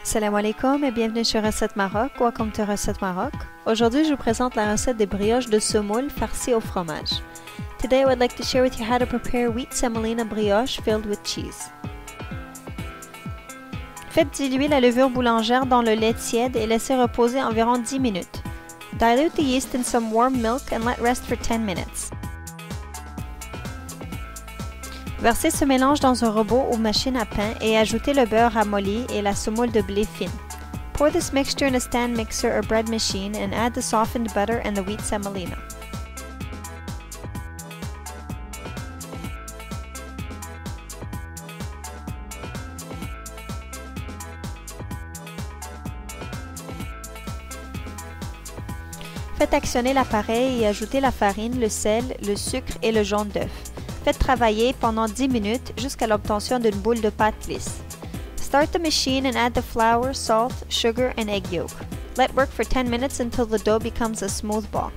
Salam alaikum et bienvenue sur Recette Maroc. Welcome to Recette Maroc. Aujourd'hui, je vous présente la recette des brioches de semoule farcies au fromage. Today, I would like to share with you how to prepare wheat semolina brioche filled with cheese. Faites diluer la levure boulangère dans le lait tiède et laissez reposer environ 10 minutes. Dilute the yeast in some warm milk and let rest for 10 minutes. Versez ce mélange dans un robot ou machine à pain et ajoutez le beurre ramolli et la semoule de blé fine. Pour this mixture in a stand mixer or bread machine and add the softened butter and the wheat semolina. Faites actionner l'appareil et ajoutez la farine, le sel, le sucre et le jaune d'œuf. Faites travailler pendant 10 minutes jusqu'à l'obtention d'une boule de pâte lisse. Start the machine and add the flour, salt, sugar, and egg yolk. Let work for 10 minutes until the dough becomes a smooth ball.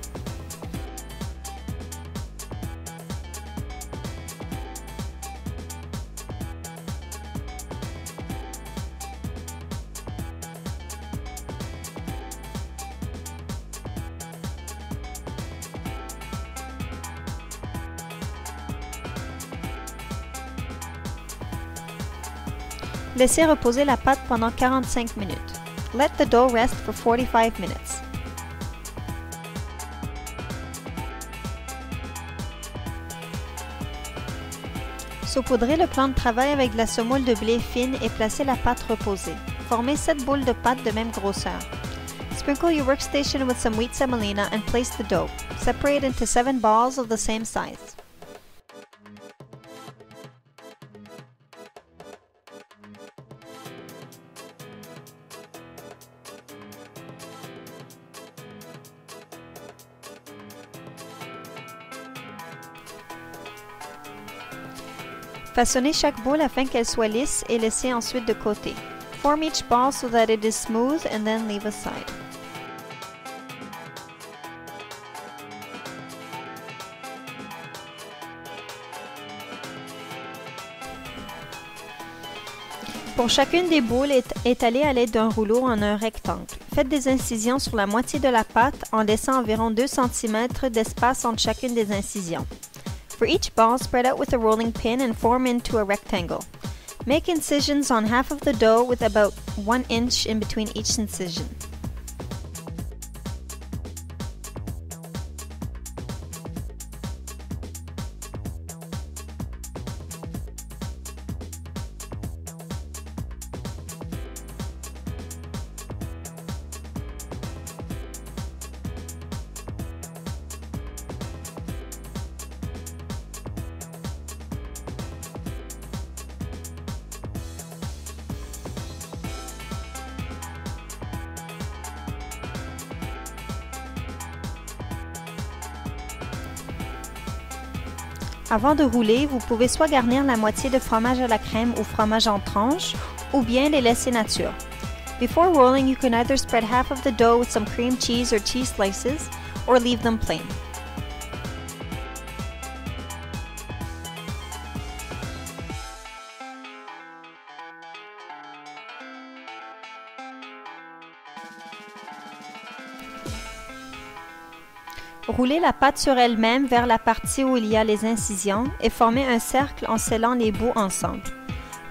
Laissez reposer la pâte pendant 45 minutes. Let the dough rest for 45 minutes. Saupoudrez le plan de travail avec de la semoule de blé fine et placez la pâte reposer. Formez 7 boules de pâte de même grosseur. Sprinkle your workstation with some wheat semolina and place the dough. Separate into 7 balls of the same size. Façonnez chaque boule afin qu'elle soit lisse et laissez ensuite de côté. Form each ball so that it is smooth and then leave aside. Pour chacune des boules, étalez à l'aide d'un rouleau en un rectangle. Faites des incisions sur la moitié de la pâte en laissant environ 2 cm d'espace entre chacune des incisions. For each ball, spread out with a rolling pin and form into a rectangle. Make incisions on half of the dough with about 1 inch in between each incision. Avant de rouler, vous pouvez soit garnir la moitié de fromage à la crème ou fromage en tranches, ou bien les laisser nature. Before rolling, you can either spread half of the dough with some cream cheese or cheese slices, or leave them plain. Roulez la pâte sur elle-même vers la partie où il y a les incisions et formez un cercle en scellant les bouts ensemble.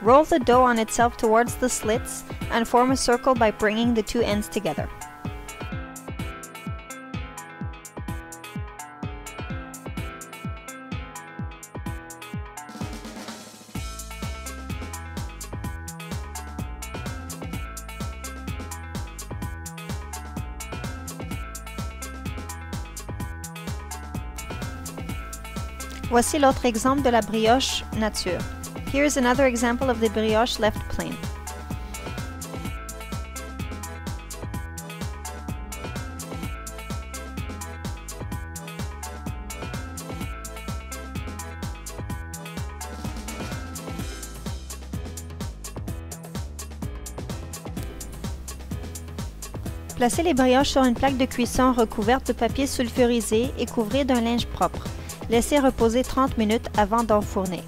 Roll the dough on itself towards the slits and form a circle by bringing the two ends together. Voici l'autre exemple de la brioche nature. Here is another example of the brioche left plain. Placez les brioches sur une plaque de cuisson recouverte de papier sulfurisé et couvrez d'un linge propre. Laissez reposer 30 minutes avant d'enfourner.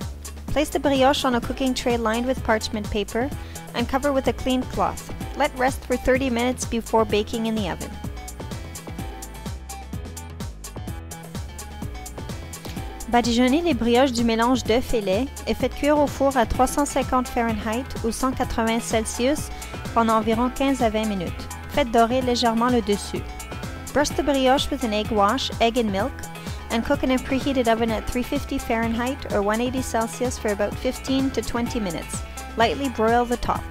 Place the brioche on a cooking tray lined with parchment paper and cover with a clean cloth. Let rest for 30 minutes before baking in the oven. Badigeonnez les brioches du mélange d'œufs et lait et faites cuire au four à 350 Fahrenheit ou 180 Celsius pendant environ 15 à 20 minutes. Faites dorer légèrement le dessus. Brush the brioche with an egg wash, egg and milk, and cook in a preheated oven at 350 Fahrenheit or 180 Celsius for about 15 to 20 minutes. Lightly broil the top.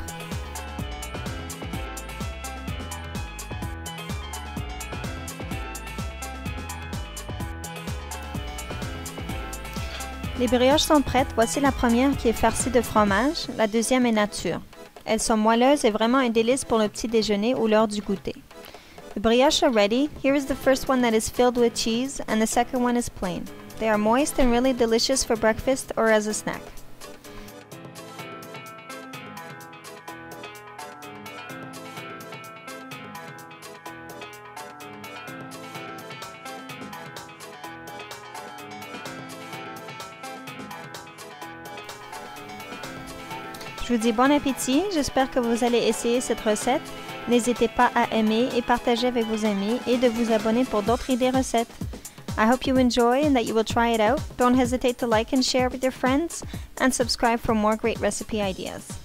Les brioches sont prêtes. Voici la première qui est farcie de fromage, la deuxième est nature. Elles sont moelleuses et vraiment un délice pour le petit déjeuner ou l'heure du goûter. The brioches are ready. Here is the first one that is filled with cheese and the second one is plain. They are moist and really delicious for breakfast or as a snack. Je vous dis bon appétit, j'espère que vous allez essayer cette recette. N'hésitez pas à aimer et partager avec vos amis et de vous abonner pour d'autres idées recettes. I hope you enjoy and that you will try it out. Don't hesitate to like and share with your friends and subscribe for more great recipe ideas.